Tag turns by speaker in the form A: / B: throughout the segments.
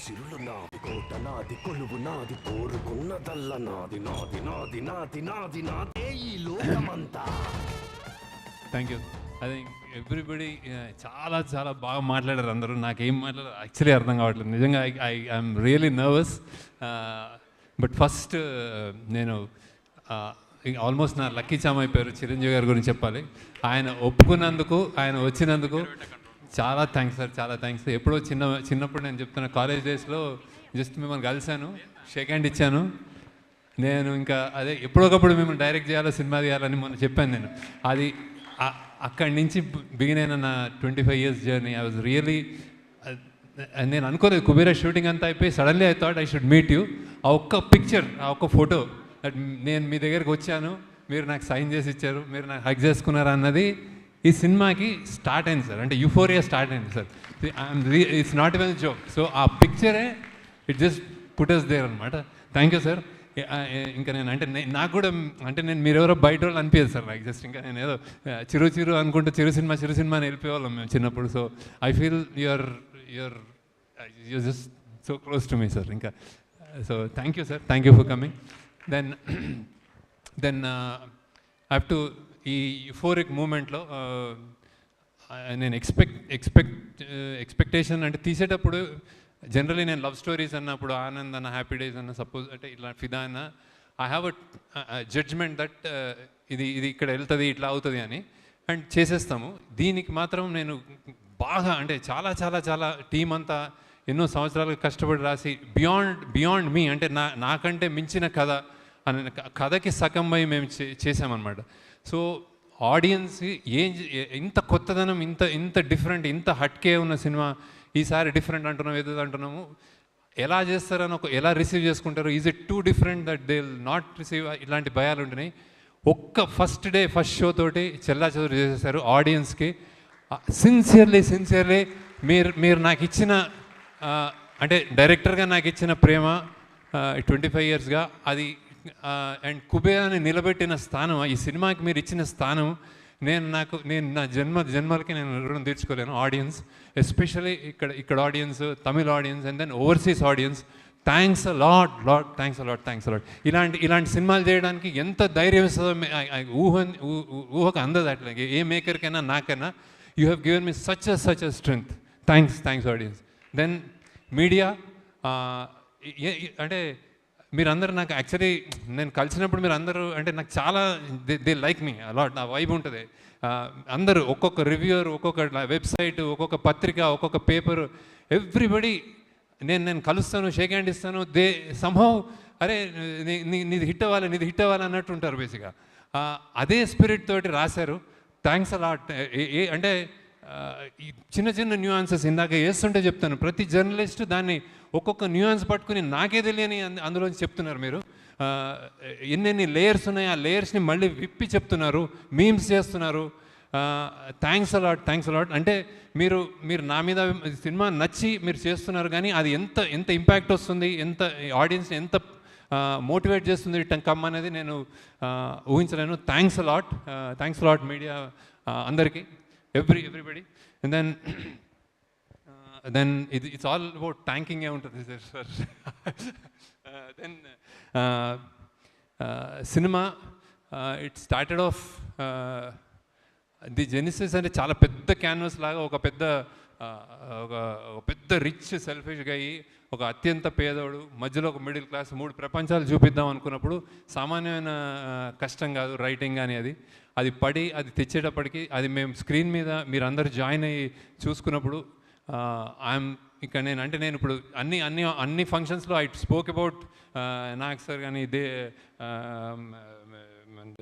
A: సిరులు నాది కోట నాది కొలువు నాది కోరుకున్నదల్ల నాది నాది నాది నాది నాది నాదే ఈ లోకమంతా.
B: Thank you. I think everybody చాలా చాలా బాగా మాట్లాడారు అందరూ. నాకేం మాట్లాడారు యాక్చువల్లీ అర్థం కావట్లేదు నిజంగా. I'm really nervous. But first నేను ఆల్మోస్ట్ నా లక్కీ చామ్ అయిపోయారు చిరంజీవి గారి గురించి చెప్పాలి. ఆయన ఒప్పుకున్నందుకు, ఆయన వచ్చినందుకు చాలా థ్యాంక్స్ సార్, చాలా థ్యాంక్స్. ఎప్పుడో చిన్నప్పుడు నేను చెప్తున్నా, కాలేజ్ డేస్లో జస్ట్ మిమ్మల్ని కలిశాను, షేక్ హ్యాండ్ ఇచ్చాను. నేను ఇంకా అదే ఎప్పుడొకప్పుడు మిమ్మల్ని డైరెక్ట్ చేయాలో, సినిమా తీయాలని మొన్న చెప్పాను నేను. అది అక్కడి నుంచి బిగిన్ అయిన నా 25 years journey. I was really, నేను అనుకోలేదు కుబేరా షూటింగ్ అంతా అయిపోయి suddenly I thought I should meet you. ఆ ఒక్క పిక్చర్, ఆ ఒక్క ఫోటో, దట్ నేను మీ దగ్గరికి వచ్చాను, మీరు నాకు సైన్ చేసి ఇచ్చారు, మీరు నాకు హగ్ చేసుకున్నారు అన్నది ఈ సినిమాకి స్టార్ట్ అయింది సార్. అంటే యూఫోరియా స్టార్ట్ అయింది sir. It's not even joke. So ఆ పిక్చరే ఇట్ జస్ట్ పుటస్ దేర్ అనమాట. Thank you sir. ఇంకా నేను అంటే నాకు కూడా అంటే నేను మీరెవరో బయట వాళ్ళు అనిపించదు సార్ నాకు. జస్ట్ ఇంకా నేను ఏదో చిరు అనుకుంటే చిరు సినిమా అని వెళ్ళిపోయేవాళ్ళం మేము చిన్నప్పుడు. So I feel you're just so close to me sir. ఇంకా so thank you sir, thank you for coming. Then I have to ఈ యూఫోరిక్ మూమెంట్లో నేను ఎక్స్పెక్టేషన్ అంటే తీసేటప్పుడు జనరలీ నేను లవ్ స్టోరీస్ అన్నప్పుడు, ఆనంద్ అన్న, హ్యాపీ డేస్ అన్న, సపోజ్ అంటే ఇట్లా ఫిదా అన్న, I have a judgment that ఇది ఇక్కడ వెళ్తుంది, ఇట్లా అవుతుంది అని, అండ్ చేసేస్తాము. దీనికి మాత్రం నేను బాగా అంటే చాలా చాలా చాలా టీం అంతా ఎన్నో సంవత్సరాలు కష్టపడి రాసి బియాండ్ మీ అంటే నాకంటే మించిన కథ అని కథకి సగంపై మేము చేసామన్నమాట. సో ఆడియన్స్ ఇంత కొత్తదనం, ఇంత డిఫరెంట్, ఇంత హట్కే ఉన్న సినిమా ఈసారి డిఫరెంట్ అంటున్నాం, ఏదో అంటున్నాము, ఎలా చేస్తారని ఎలా రిసీవ్ చేసుకుంటారు, is it two different that they will not receive, ఇలాంటి భయాలు ఉంటున్నాయి. ఒక్క ఫస్ట్ షో తోటి చెల్లాచెదురు చేసేసారు ఆడియన్స్కి. సిన్సియర్లీ మీరు నాకు ఇచ్చిన అంటే డైరెక్టర్గా నాకు ఇచ్చిన ప్రేమ 25 yearsగా అది, అండ్ కుబేరాని నిలబెట్టిన స్థానం, ఈ సినిమాకి మీరు ఇచ్చిన స్థానం, నేను నా జన్మలకి నేను రుణం తీర్చుకోలేను. ఆడియన్స్ ఎస్పెషల్లీ ఇక్కడ audience, Tamil audience, and then overseas audience, thanks a lot. ఇలాంటి సినిమాలు చేయడానికి ఎంత ధైర్యం ఇస్తుందో ఊహకు అందదు. అట్లా ఏ మేకర్కైనా నాకైనా you have given me such a strength. Thanks audience. Then media, అంటే మీరందరూ నాకు యాక్చువల్లీ నేను కలిసినప్పుడు మీరు అందరూ అంటే నాకు చాలా దే లైక్ మీ అలాట్. నా వైబ్ ఉంటుంది. అందరూ ఒక్కొక్క రివ్యూర్, ఒక్కొక్క వెబ్సైట్, ఒక్కొక్క పత్రిక, ఒక్కొక్క పేపర్, ఎవ్రీబడి నేను కలుస్తాను, షేక్ హ్యాండ్ ఇస్తాను, దే సంహౌ అరే నీది హిట్ అవ్వాలి అన్నట్టు ఉంటారు బేసిక్గా. అదే స్పిరిట్ తోటి రాశారు. Thanks a lot. అంటే చిన్న న్యూయాన్సెస్ ఇందాక వేస్తుంటే చెప్తాను, ప్రతి జర్నలిస్ట్ దాన్ని ఒక్కొక్క న్యూయాన్స్ పట్టుకుని నాకే తెలియని అందులోంచి చెప్తున్నారు మీరు. ఎన్నెన్ని లేయర్స్ ఉన్నాయి, ఆ లేయర్స్ని మళ్ళీ విప్పి చెప్తున్నారు, మీమ్స్ చేస్తున్నారు. Thanks a lot. అంటే మీరు నా మీద సినిమా నచ్చి మీరు చేస్తున్నారు, కానీ అది ఎంత ఇంపాక్ట్ వస్తుంది, ఎంత ఆడియన్స్ని ఎంత మోటివేట్ చేస్తుంది కమ్ అనేది నేను ఊహించలేను. థ్యాంక్స్ అలాట్ lot media, everybody. And then it's all about థ్యాంకింగే ఉంటుంది sir. Then cinema it started off the genesis అంటే చాలా పెద్ద క్యాన్వాస్ లాగా, ఒక పెద్ద రిచ్ సెల్ఫిష్గా అయ్యి, ఒక అత్యంత పేదోడు, మధ్యలో ఒక మిడిల్ క్లాస్, 3 ప్రపంచాలు చూపిద్దాం అనుకున్నప్పుడు సామాన్యమైన కష్టం కాదు రైటింగ్ కానీ. అది అది తెచ్చేటప్పటికి, అది మేము స్క్రీన్ మీద మీరందరూ జాయిన్ అయ్యి చూసుకున్నప్పుడు ఇక్కడ నేను ఇప్పుడు అన్ని ఫంక్షన్స్లో I spoke about Nag sir కానీ,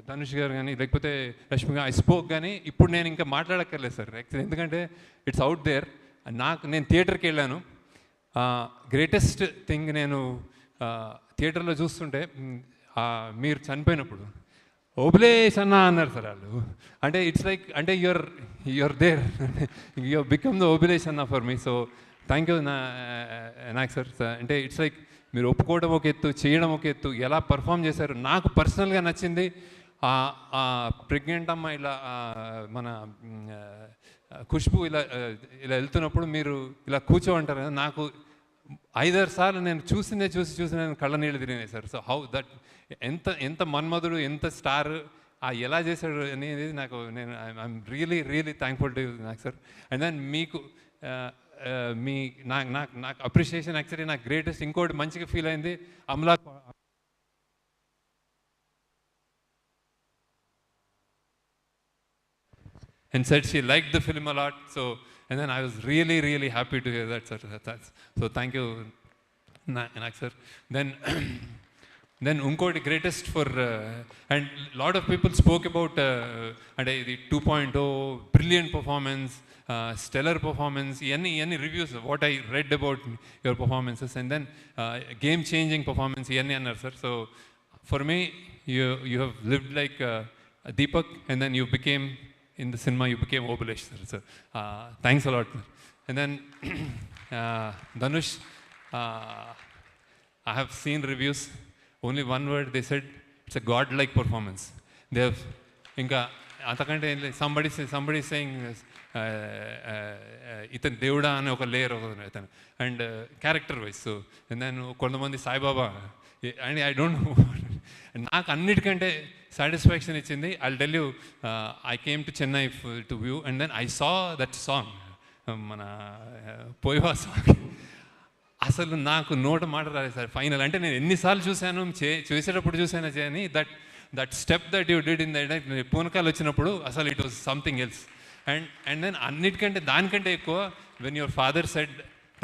B: ధనుష్ గారు కానీ, లేకపోతే రష్మి గారు, ఐ స్పోక్, కానీ ఇప్పుడు నేను ఇంకా మాట్లాడక్కర్లేదు సార్ యాక్చువల్లీ. ఎందుకంటే ఇట్స్ అవుట్ దేర్. నేను థియేటర్కి వెళ్ళాను. గ్రేటెస్ట్ థింగ్ నేను థియేటర్లో చూస్తుంటే, మీరు చనిపోయినప్పుడు ఓబులేష్ అన్న అన్నారు సార్ వాళ్ళు. అంటే ఇట్స్ లైక్ అంటే you're there, you become the Obulesh అన్న for me. So thank you నాకు సార్. అంటే ఇట్స్ లైక్ మీరు ఒప్పుకోవడం ఒక ఎత్తు, చేయడం ఒక ఎత్తు, ఎలా పర్ఫామ్ చేశారు. నాకు పర్సనల్గా నచ్చింది ప్రెగ్నెంట్ అమ్మ ఇలా మన ఖుష్బు ఇలా వెళ్తున్నప్పుడు మీరు ఇలా కూర్చోంటారు కదా, నాకు 5-6 సార్లు నేను చూసి నేను కళ్ళ నీళ్ళు తిరిగినాయి సార్. సో హౌ దట్ ఎంత ఎంత మన్మధుడు, ఎంత స్టార్ ఎలా చేశాడు అనేది నాకు ఐఎమ్ రియలీ థ్యాంక్ఫుల్ టు నాకు సార్. అండ్ దెన్ మీకు మీ నాకు అప్రిషియేషన్ యాక్చువల్లీ నాకు గ్రేటెస్ట్ ఇంకోటి మంచిగా ఫీల్ అయింది Amala and said she liked the film a lot. So, and then I was really happy to hear that, sir. So thank you, Nak sir. Then, then unkoti greatest for, and lot of people spoke about the 2.0, brilliant performance, stellar performance, any reviews of what I read about your performances, and then game-changing performance, annar sir. So for me, you have lived like Deepak, and then you became, in the cinema, you became Obalesh, sir. So, thanks a lot. And then, Dhanush, I have seen reviews. Only one word they said, it's a godlike performance. They have, inka, somebody saying, itan Devda ane oka layer of and character wise. So, and then kontamandi Sai Baba, and I don't know. And నాకు అన్నిటికంటే satisfaction ఇచ్చింది, I'll tell you, I came to Chennai to view and then I saw that song, మన పోయివా song. అసలు నాకు నోట మాట రాలేదు సార్ ఫైనల్. అంటే నేను ఎన్నిసార్లు చూశాను, చేసేటప్పుడు చూశాను అని, that step that you did in that పూనకాలు వచ్చినప్పుడు అసలు it was something else. And then అన్నిటికంటే దానికంటే ఎక్కువ when your father said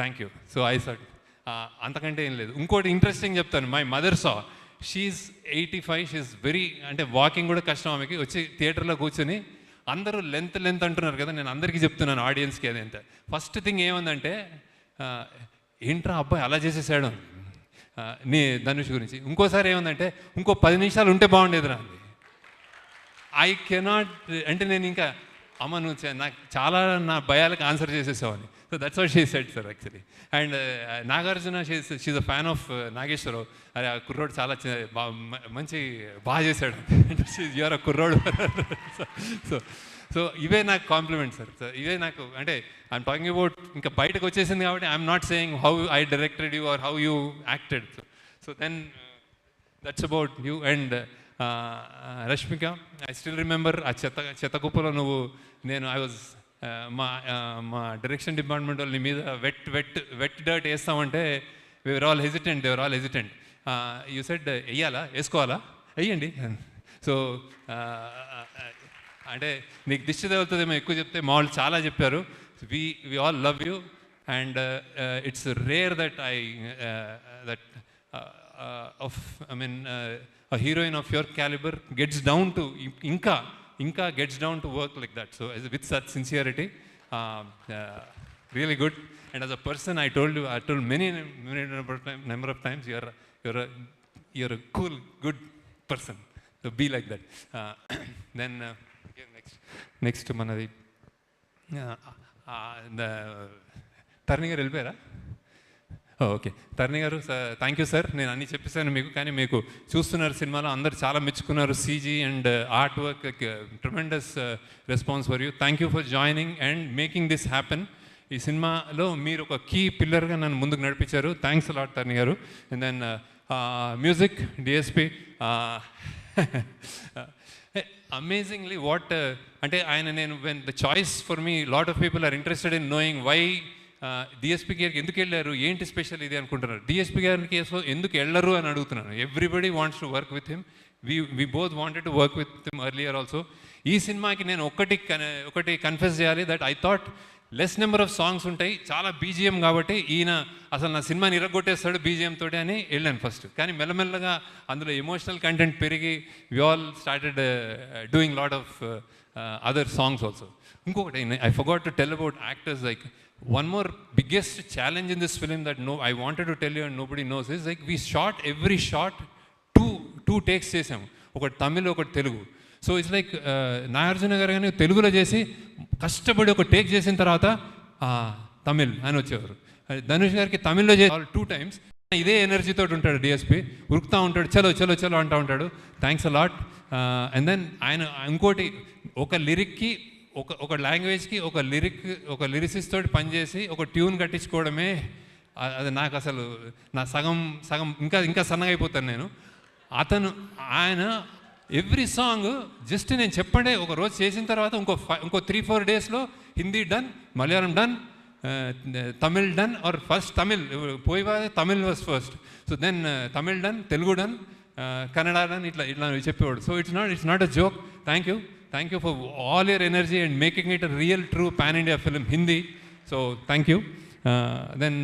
B: thank you, so I said అంతకంటే ఏం లేదు. ఇంకోటి ఇంట్రెస్టింగ్ చెప్తాను, my mother saw, she's 85, she's very, అంటే వాకింగ్ కూడా కష్టం ఆమెకి, వచ్చి థియేటర్లో కూర్చొని అందరూ లెంత్ అంటున్నారు కదా, నేను అందరికీ చెప్తున్నాను ఆడియన్స్కి అదేంటే. ఫస్ట్ థింగ్ ఏముందంటే, ఏంట్రా అబ్బాయి అలా చేసేసాడు నీ ధనుష్ గురించి. ఇంకోసారి ఏముందంటే, ఇంకో 10 నిమిషాలు ఉంటే బాగుండేది రా. ఐ కెనాట్, అంటే నేను ఇంకా అమ్మ నువ్వు నాకు చాలా నా భయాలకు ఆన్సర్ చేసేసావని. So that's what she said sir actually. And Nagarjuna, she's a fan of Nageswara Rao. అరే ఆ కుర్రోడు చాలా మంచి బాగా చేశాడు, యూఆర్ అ కుర్రోడు. సో ఇవే నాకు కాంప్లిమెంట్ సార్. ఇవే నాకు, అంటే ఐఎమ్ టాకింగ్ అబౌట్, ఇంకా బయటకు వచ్చేసింది కాబట్టి I'm not saying how I directed you or how you acted. So then that's about you. And Rashmika, I still remember ఆ చెత్త కుప్పలో నువ్వు, నేను ఐ వాజ్, మా డైరెక్షన్ డిపార్ట్మెంట్ వాళ్ళు నీ మీద వెట్ డర్ట్ వేస్తామంటే they were all hesitant. You said వెయ్యాలా, వేసుకోవాలా, వెయ్యండి. సో అంటే నీకు దిష్టి తగులుతుందేమో ఎక్కువ చెప్తే, మా వాళ్ళు చాలా చెప్పారు. We all love you and it's rare that a heroine of your caliber gets down to inka gets down to work like that. So with such sincerity, really good. And as a person, I told many number of times, you're a cool, good person. So be like that. Then next manadi the Tarni garu velipara. Okay, Taruni garu, thank you sir. నేను అన్నీ చెప్పేశాను మీకు, కానీ మీకు చూస్తున్నారు సినిమాలో అందరు చాలా మెచ్చుకున్నారు. CG and art work, tremendous response for you. Thank you for joining and making this happen. ఈ సినిమాలో మీరు ఒక కీ పిల్లర్గా నన్ను ముందుకు నడిపించారు. థ్యాంక్స్ అలాట్ తరుణి గారు. And then music DSP, amazingly what, అంటే ఆయన, నేను when the choice for me, lot of people are interested in knowing why DSP గారికి ఎందుకు వెళ్ళారు, ఏంటి స్పెషల్ ఇది అనుకుంటున్నారు. డిఎస్పీ గారికి ఎందుకు వెళ్ళరు అని అడుగుతున్నాను. Everybody wants to work with him. We both wanted to work with him earlier also. ఈ సినిమాకి నేను ఒకటి కన్ఫెస్ చేయాలి, that I thought less number of songs ఉంటాయి, చాలా బీజిఎం, కాబట్టి ఈయన అసలు నా సినిమాని ఇరగొట్టేస్తాడు బీజిఎం తోటి అని వెళ్ళాను ఫస్ట్. కానీ మెల్లమెల్లగా అందులో ఎమోషనల్ కంటెంట్ పెరిగి we all started doing lot of other songs also. ఇంకొకటి, I forgot to tell about actors. Like one more biggest challenge in this film that I wanted to tell you and nobody knows is, like, we shot every shot two takes చేసాము, ఒకటి తమిళ్ ఒకటి Telugu. So it's like Nagarjuna గారు కానీ తెలుగులో చేసి కష్టపడి ఒక take చేసిన తర్వాత తమిళ్ అని వచ్చేవారు. ధనుష్ గారికి తమిళ్లో చేసి 2 times ఇదే ఎనర్జీతో ఉంటాడు డిఎస్పి, ఉరుకుతూ ఉంటాడు, చలో అంటూ ఉంటాడు. Thanks a lot. And then ఆయన ఇంకోటి, ఒక లిరిక్కి ఒక లాంగ్వేజ్కి ఒక లిరిసిస్ట్ తోటి పనిచేసి ఒక ట్యూన్ కట్టించుకోవడమే అది నాకు అసలు నా సగం సగం ఇంకా సన్నగా అయిపోతాను నేను. ఆయన ఎవ్రీ సాంగ్ జస్ట్ నేను చెప్పండి ఒక రోజు చేసిన తర్వాత ఇంకో 3-4 డేస్లో Hindi done, Malayalam done, Tamil done, or first Tamil Tamil was first, so then Tamil done, Telugu done, Kannada done, ఇట్లా చెప్పేవాడు. So it's not a joke. Thank you for all your energy and making it a real true pan India film Hindi. So thank you. Then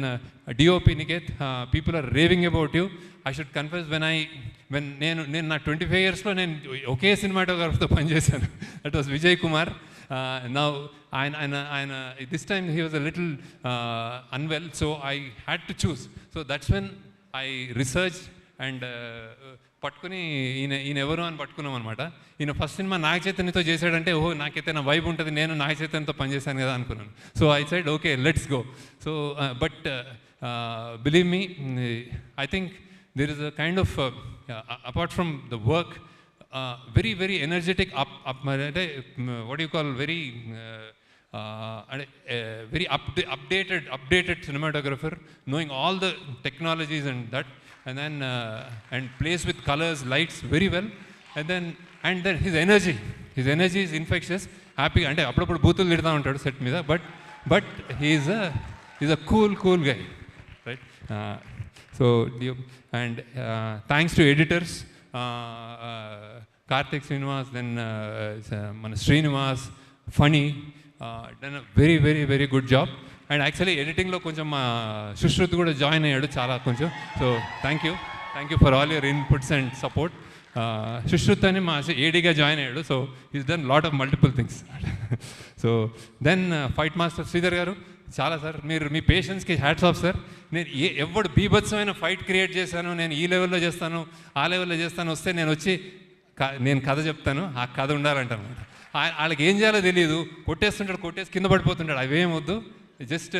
B: DOP Niket, people are raving about you. I should confess, when నేను నా 25 yearsలో నేను ఒకే సినిమాటోగ్రాఫర్తో పనిచేశాను. That was Vijay Kumar. Now ఆయన this time he was a little unwell, so I had to choose. So that's when I researched and పట్టుకుని ఈయన ఎవరు అని పట్టుకున్నాం అనమాట. ఈయన ఫస్ట్ సినిమా నాగ చైతన్యతో చేశాడంటే ఓహో నాకైతే నా వైబ్ ఉంటుంది, నేను నాగ చైతన్యతో పనిచేశాను కదా అనుకున్నాను. So I side okay let's go. So but believe me, I think there is a kind of apart from the work, very very energetic what do you call, very very updated cinematographer, knowing all the technologies and that, and then and plays with colors, lights very well, and then his energy is infectious. Happy అంటే అప్పుడప్పుడు బూతులు తిడతా ఉంటాడు set మీద, but he's a cool guy, right? So and thanks to editors, Karthik Srinivas, then మన Srinivas, Phani, done a very very very good job. And actually ఎడిటింగ్లో కొంచెం మా సుశ్రుత్ కూడా జాయిన్ అయ్యాడు చాలా కొంచెం. So thank you for all your inputs and support. Sushruth అని మా ఏడీగా జాయిన్ అయ్యాడు. So is done lot of multiple things. So then fight master Sridhar garu, చాలా సార్ మీరు మీ పేషెన్స్కి హ్యాట్స్ ఆఫ్ సార్. నేను ఎవడు బీభత్సమైన ఫైట్ క్రియేట్ చేశాను, నేను ఈ లెవెల్లో చేస్తాను ఆ లెవెల్లో చేస్తాను, వస్తే నేను కథ చెప్తాను, ఆ కథ ఉండాలంటాను. వాళ్ళకి ఏం చేయాలో తెలియదు, కొట్టేసి కింద పడిపోతుంటాడు. అవేం వద్దు, జస్ట్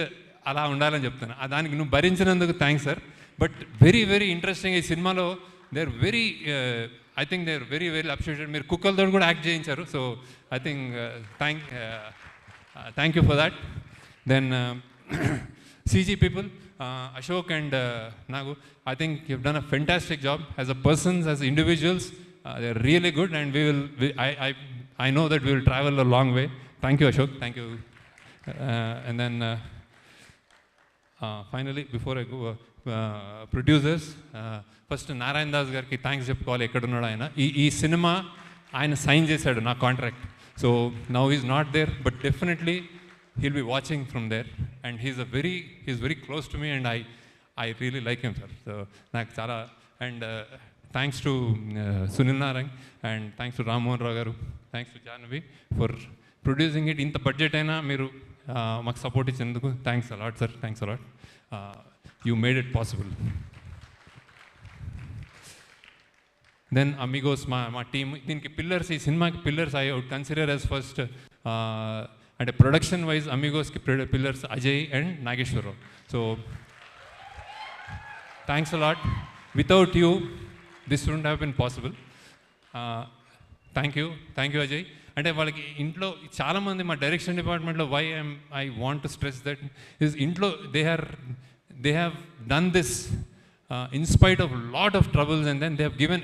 B: అలా ఉండాలని చెప్తాను. దానికి నువ్వు భరించినందుకు thanks sir. But very very interesting. ఈ సినిమాలో they are very I think they are very very appreciated. మీరు కుక్కలతో కూడా యాక్ట్ చేయించారు. So I think thank you for that. Then CG people, Ashok and Nagu, I think you've done a fantastic job as a persons, as individuals. They're really good, and I know that we will travel a long way. Thank you, Ashok. Thank you. And then finally, before I go, producers, first Narayan Das gariki thanks చెప్పుకోవాలి. ఎక్కడున్నాడు ఆయన. ఈ cinema ఆయన sign చేశాడు నా contract. So now is not there, but definitely he'll be watching from there, and he's very close to me, and I really like him, sir. So నాకు చాలా, and thanks to Sunil Narang, and thanks to Ram Mohan Rao garu, thanks to Jahnavi for producing it. ఇంత budget అయినా మీరు మాకు support ఇచ్చినందుకు thanks a lot sir. Thanks a lot. You made it possible. Then Amigos, మా team, దీనికి pillars, ఈ సినిమాకి pillars I would consider as first, అంటే production wise అమిగోస్కి pillars Ajay and Nageswararao. So thanks a lot. Without you this wouldn't have been possible. Thank you Ajay. అంటే వాళ్ళకి ఇంట్లో చాలామంది మా డైరెక్షన్ డిపార్ట్మెంట్లో I want to stress that is ఇంట్లో they have done this in spite of lot of troubles, and then they have given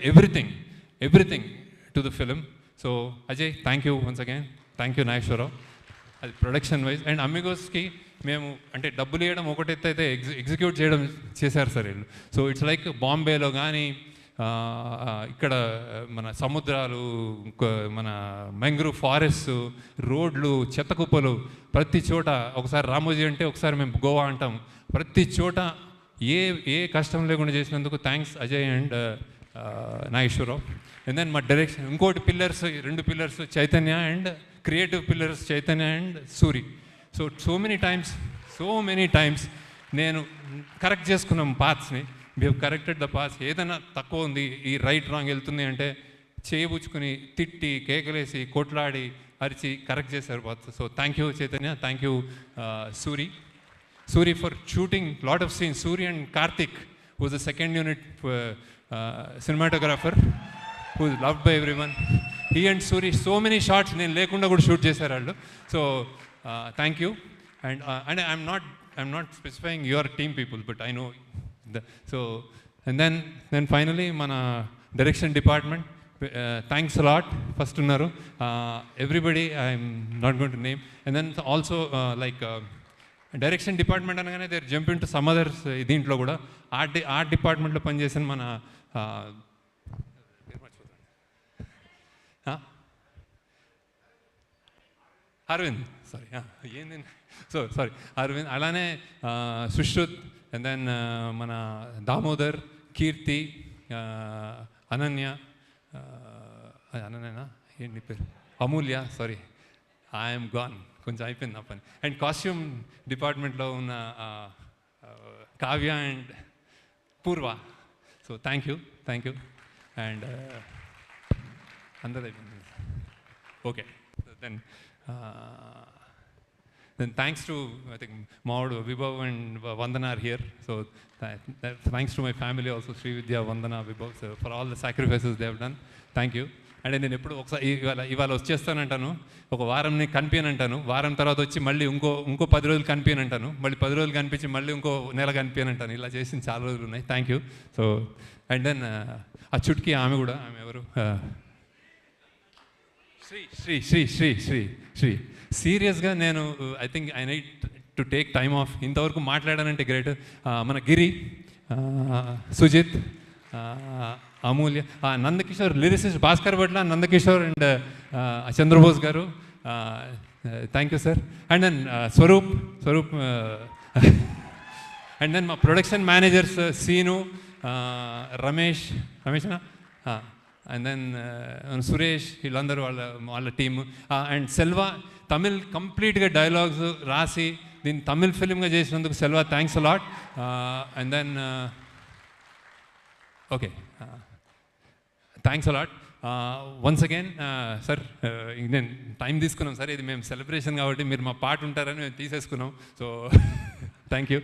B: everything to the film. So Ajay thank you once again. Thank you Nageswara Rao. అది production wise. And అమిగోస్కి మేము అంటే డబ్బులు వేయడం ఒకటైతే execute చేశారు sir వీళ్ళు. So it's like బాంబేలో కానీ ఇక్కడ మన సముద్రాలు, మన మ్యాంగ్రూవ్ ఫారెస్ట్, రోడ్లు, చెత్త కుప్పలు, ప్రతి చోట ఒకసారి రామోజీ అంటే ఒకసారి మేము గోవా అంటాం. ప్రతి చోట ఏ కష్టం లేకుండా చేసినందుకు thanks Ajay and Nageswara Rao. And then మా డైరెక్షన్ ఇంకోటి pillars, 2 pillars Chaitanya, and creative pillars Chaitanya and Suri. So many times నేను కరెక్ట్ చేసుకున్నాం పాత్స్ని. We have corrected the paths. ఏదైనా తక్కువ ఉంది, ఈ రైట్ రాంగ్ వెళ్తుంది అంటే చేయబుచ్చుకుని తిట్టి కేకలేసి కొట్లాడి అరిచి కరెక్ట్ చేశారు paths. So thank you Chaitanya. Thank you Suri for shooting lot of scenes. Suri and Karthik, who was the second unit cinematographer, who is loved by everyone. He and Suri, so many shots నేను లేకుండా కూడా shoot చేశారు వాళ్ళు. So thank you. And I'm not specifying your team people, but I know so. And then finally మన direction department, thanks a lot. First ఉన్నారు everybody, I'm not going to name. And then also like direction department అనగానే there jump in to some others. దీంట్లో కూడా art డిపార్ట్మెంట్లో పనిచేసిన మన Aravind, sorry ఏంది, sorry Aravind, అలానే సుశ్రుత్, అండ్ దెన్ మన దామోదర్, కీర్తి, అనన్య, అనన్యనా ఏంటి పేరు, అమూల్య, సారీ ఐఎమ్ గాన్, కొంచెం అయిపోయింది నా పని. అండ్ కాస్ట్యూమ్ డిపార్ట్మెంట్లో ఉన్న కావ్య అండ్ పూర్వ. So thank you. అండ్ అందరూ అయిపోయింది. Okay, then thanks to, I think, Maud, Vibhav and Vandana are here. So thanks to my family also, Sri Vidya, Vandana, Vibhav, so for all the sacrifices they have done. Thank you. And నేను ఎప్పుడు ఒకసారి ఇవాళ వచ్చేస్తానంటాను, ఒక వారంని కనిపించనంటాను, వారం తర్వాత వచ్చి మళ్ళీ ఇంకో 10 రోజులు కనిపించనంటాను, మళ్ళీ 10 రోజులు కనిపించి మళ్ళీ ఇంకో నెల కనిపించనంటాను. ఇలా చేసిన చాలా రోజులు ఉన్నాయి. Thank you. So and then ఆ చుట్కీ ఆమె కూడా, ఆమె ఎవరు, శ్రీ. సీరియస్గా నేను I think I need to take time off. ఇంతవరకు మాట్లాడానంటే గ్రేట్. మన Giri, Sujith, Amulya, Nandakishore, lyricist Bhaskar Bhatla, Nandakishore and Chandrabose garu, thank you sir. And then Swaroop, and then మా ప్రొడక్షన్ మేనేజర్స్ సీను, రమేష్నా, అండ్ దెన్ సురేష్, వీళ్ళందరూ వాళ్ళ టీము. అండ్ సెల్వా, తమిళ్ కంప్లీట్గా డైలాగ్స్ రాసి దీన్ని తమిళ్ ఫిలింగా చేసినందుకు Selva, thanks a lot. And then okay, thanks a lot once again sir. నేను టైం తీసుకున్నాం సార్, ఇది మేము సెలబ్రేషన్ కాబట్టి మీరు మా పాట ఉంటారని మేము తీసేసుకున్నాం. So thank you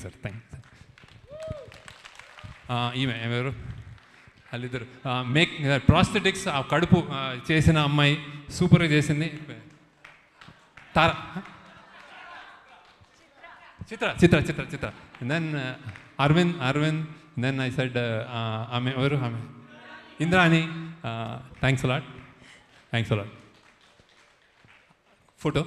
B: sir, thank you. ఈమె ఎవరు, వాళ్ళిద్దరు ప్రాస్థెటిక్స్, ఆ కడుపు చేసిన అమ్మాయి సూపర్గా చేసింది. Tara, Chitra. Then Aravind. Then I said ఆమె ఎవరు, ఆమె ఇంద్రాణి. Thanks a lot. ఫోటో